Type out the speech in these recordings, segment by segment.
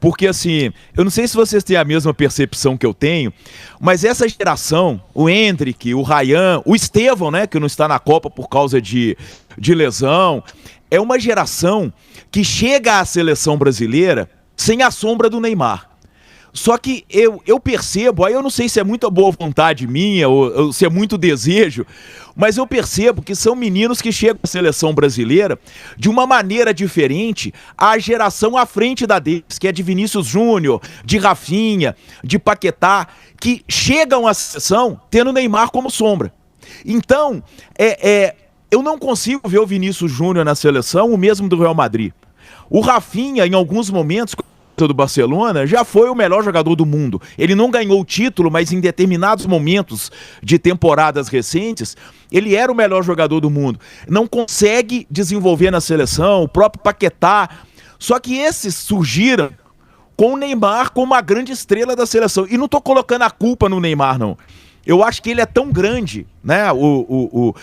Porque assim, eu não sei se vocês têm a mesma percepção que eu tenho, mas essa geração, o Endrick, o Ryan, o Estevão, né, que não está na Copa por causa de lesão, é uma geração que chega à seleção brasileira sem a sombra do Neymar. Só que eu percebo, aí eu não sei se é muita boa vontade minha ou se é muito desejo, mas eu percebo que são meninos que chegam à seleção brasileira de uma maneira diferente à geração à frente da deles, que é de Vinícius Júnior, de Rafinha, de Paquetá, que chegam à seleção tendo o Neymar como sombra. Então, eu não consigo ver o Vinícius Júnior na seleção, o mesmo do Real Madrid. O Rafinha, em alguns momentos do Barcelona, já foi o melhor jogador do mundo. Ele não ganhou o título, mas em determinados momentos de temporadas recentes, ele era o melhor jogador do mundo. Não consegue desenvolver na seleção, o próprio Paquetá. Só que esses surgiram com o Neymar como a grande estrela da seleção. E não estou colocando a culpa no Neymar, não. Eu acho que ele é tão grande, né?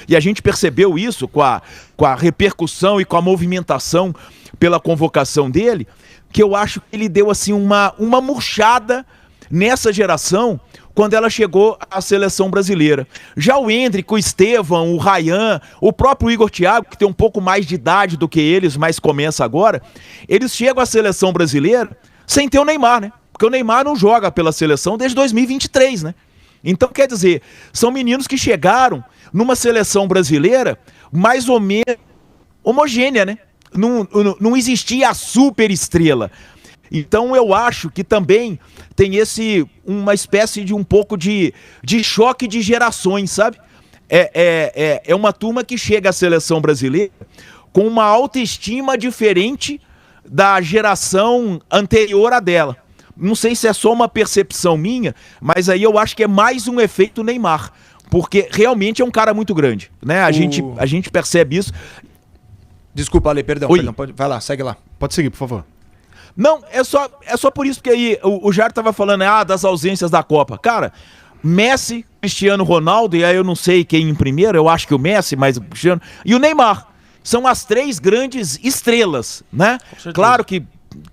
E a gente percebeu isso com a repercussão e com a movimentação pela convocação dele, que eu acho que ele deu assim uma murchada nessa geração quando ela chegou à seleção brasileira. Já o Endrick, o Estevão, o Ryan, o próprio Igor Thiago, que tem um pouco mais de idade do que eles, mas começa agora, eles chegam à seleção brasileira sem ter o Neymar, né? Porque o Neymar não joga pela seleção desde 2023, né? Então, quer dizer, são meninos que chegaram numa seleção brasileira mais ou menos homogênea, né? Não existia a super estrela. Então eu acho que também tem uma espécie de um pouco de choque de gerações, sabe? É uma turma que chega à seleção brasileira com uma autoestima diferente da geração anterior à dela. Não sei se é só uma percepção minha, mas aí eu acho que é mais um efeito Neymar, porque realmente é um cara muito grande, né? A gente percebe isso. Desculpa, Ale, perdão, vai lá, segue lá. Pode seguir, por favor. Não, é só por isso que aí o Jair tava falando, das ausências da Copa. Cara, Messi, Cristiano Ronaldo, e aí eu não sei quem em primeiro, eu acho que o Messi, mas o Cristiano, e o Neymar. São as três grandes estrelas, né? Claro que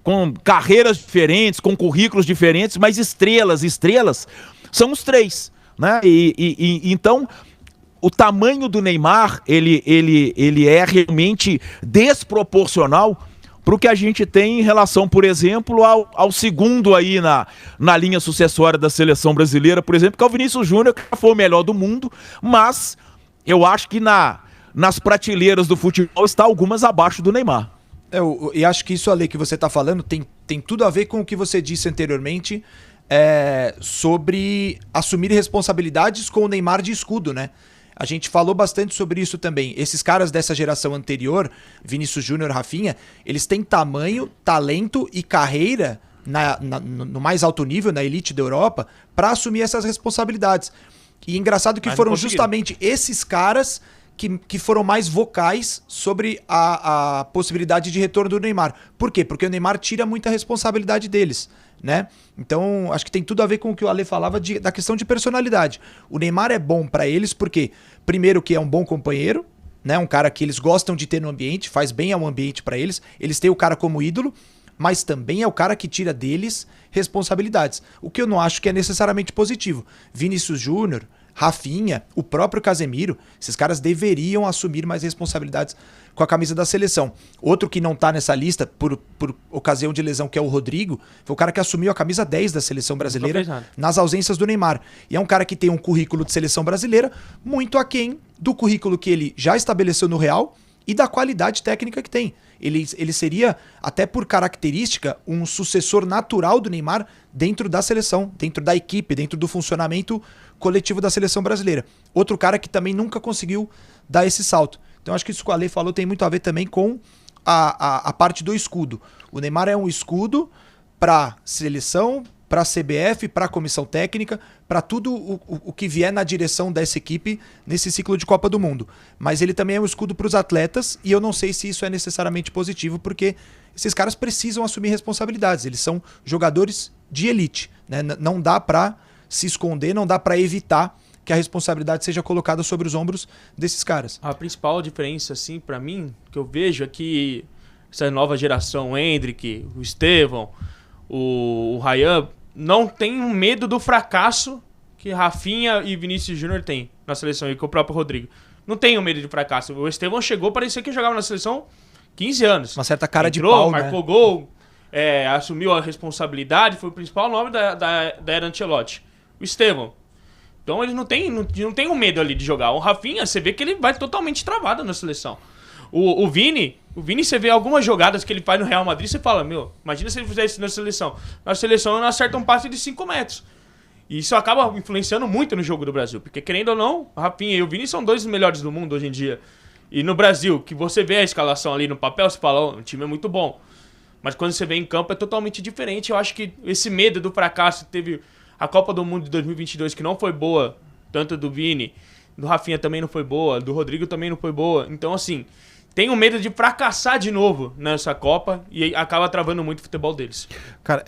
com carreiras diferentes, com currículos diferentes, mas estrelas são os três, né? Então o tamanho do Neymar, ele é realmente desproporcional para o que a gente tem em relação, por exemplo, ao segundo aí na linha sucessória da seleção brasileira, por exemplo, que é o Vinícius Júnior, que foi o melhor do mundo, mas eu acho que nas prateleiras do futebol está algumas abaixo do Neymar. E acho que isso, Ale, que você está falando tem tudo a ver com o que você disse anteriormente sobre assumir responsabilidades com o Neymar de escudo, né? A gente falou bastante sobre isso também. Esses caras dessa geração anterior, Vinícius Júnior, Rafinha, eles têm tamanho, talento e carreira no mais alto nível, na elite da Europa, para assumir essas responsabilidades. E engraçado que foram justamente esses caras que foram mais vocais sobre a possibilidade de retorno do Neymar. Por quê? Porque o Neymar tira muita responsabilidade deles, né? Então, acho que tem tudo a ver com o que o Ale falava da questão de personalidade. O Neymar é bom pra eles porque, primeiro, que é um bom companheiro, né? Um cara que eles gostam de ter no ambiente, faz bem ao ambiente pra eles. Eles têm o cara como ídolo, mas também é o cara que tira deles responsabilidades. O que eu não acho que é necessariamente positivo. Vinícius Júnior, Rafinha, o próprio Casemiro, esses caras deveriam assumir mais responsabilidades com a camisa da seleção. Outro que não tá nessa lista por ocasião de lesão, que é o Rodrigo, foi o cara que assumiu a camisa 10 da seleção brasileira nas ausências do Neymar. E é um cara que tem um currículo de seleção brasileira muito aquém do currículo que ele já estabeleceu no Real e da qualidade técnica que tem. Ele seria, até por característica, um sucessor natural do Neymar dentro da seleção, dentro da equipe, dentro do funcionamento coletivo da seleção brasileira. Outro cara que também nunca conseguiu dar esse salto. Então acho que isso que o Ale falou tem muito a ver também com a parte do escudo. O Neymar é um escudo para seleção, para a CBF, para a comissão técnica, para tudo o que vier na direção dessa equipe nesse ciclo de Copa do Mundo. Mas ele também é um escudo para os atletas e eu não sei se isso é necessariamente positivo, porque esses caras precisam assumir responsabilidades. Eles são jogadores de elite, né? Não dá para se esconder, não dá para evitar que a responsabilidade seja colocada sobre os ombros desses caras. A principal diferença, assim, para mim, que eu vejo é que essa nova geração, o Endrick, o Estevão, o Ryan não tem um medo do fracasso que Rafinha e Vinícius Júnior têm na seleção e com o próprio Rodrigo. Não tem um medo de fracasso. O Estevão chegou, parecia que jogava na seleção 15 anos. Uma certa cara Entrou, de pau, marcou né? gol, assumiu a responsabilidade, foi o principal nome da era Ancelotti. O Estevão. Então ele não tem um medo ali de jogar. O Rafinha, você vê que ele vai totalmente travado na seleção. O Vini, você vê algumas jogadas que ele faz no Real Madrid, você fala, imagina se ele fizesse isso na seleção. Na seleção ele não acerta um passe de 5 metros. E isso acaba influenciando muito no jogo do Brasil. Porque, querendo ou não, o Rafinha e o Vini são 2 dos melhores do mundo hoje em dia. E no Brasil, que você vê a escalação ali no papel, você fala, o time é muito bom. Mas quando você vê em campo é totalmente diferente. Eu acho que esse medo do fracasso, teve a Copa do Mundo de 2022 que não foi boa, tanto do Vini, do Rafinha também não foi boa, do Rodrigo também não foi boa. Então, assim, tenho medo de fracassar de novo nessa Copa e acaba travando muito o futebol deles. Cara,